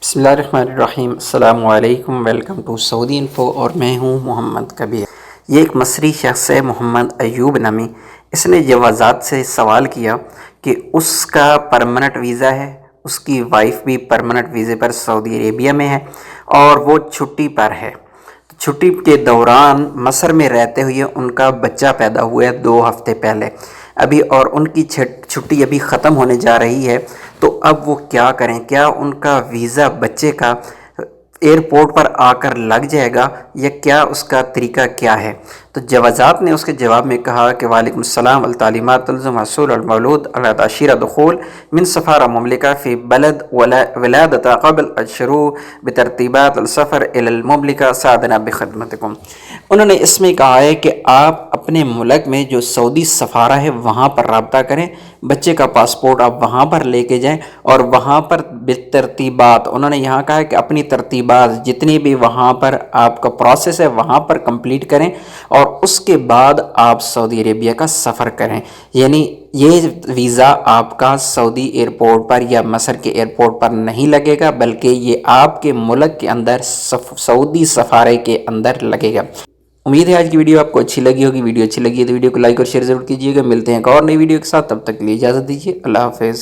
بسم اللہ الرحمن الرحیم۔ السلام علیکم، ویلکم ٹو سعودی انفو، اور میں ہوں محمد کبیر۔ یہ ایک مصری شخص ہے محمد ایوب نامی۔ اس نے جوازات سے سوال کیا کہ اس کا پرمننٹ ویزا ہے، اس کی وائف بھی پرمننٹ ویزے پر سعودی عربیہ میں ہے اور وہ چھٹی پر ہے۔ چھٹی کے دوران مصر میں رہتے ہوئے ان کا بچہ پیدا ہوا ہے 2 ہفتے پہلے ابھی، اور ان کی چھٹی ابھی ختم ہونے جا رہی ہے۔ تو اب وہ کیا کریں؟ کیا ان کا ویزا بچے کا ایئرپورٹ پر آ کر لگ جائے گا یا کیا اس کا طریقہ کیا ہے؟ تو جوازات نے اس کے جواب میں کہا کہ وعلیکم السلام، التعلیمات تلزم حصول المولود على تأشيرة دخول من سفارة مملكة في بلد ولادة قبل الشروع بترتیبات السفر إلى المملكة سعدنا بخدمتكم۔ انہوں نے اس میں کہا ہے کہ آپ اپنے ملک میں جو سعودی سفارہ ہے وہاں پر رابطہ کریں، بچے کا پاسپورٹ آپ وہاں پر لے کے جائیں اور وہاں پر بالترتیبات، انہوں نے یہاں کہا ہے کہ اپنی ترتیبات جتنی بھی وہاں پر آپ کا پروسیس ہے وہاں پر کمپلیٹ کریں اور اس کے بعد آپ سعودی عربیہ کا سفر کریں۔ یعنی یہ ویزا آپ کا سعودی ایئرپورٹ پر یا مصر کے ایئرپورٹ پر نہیں لگے گا، بلکہ یہ آپ کے ملک کے اندر سعودی سفارے کے اندر لگے گا۔ امید ہے آج کی ویڈیو آپ کو اچھی لگی ہوگی۔ ویڈیو اچھی لگی ہے تو ویڈیو کو لائک اور شیئر ضرور کیجیے گا۔ ملتے ہیں ایک اور نئی ویڈیو کے ساتھ، تب تک کے لیے اجازت دیجیے۔ اللہ حافظ۔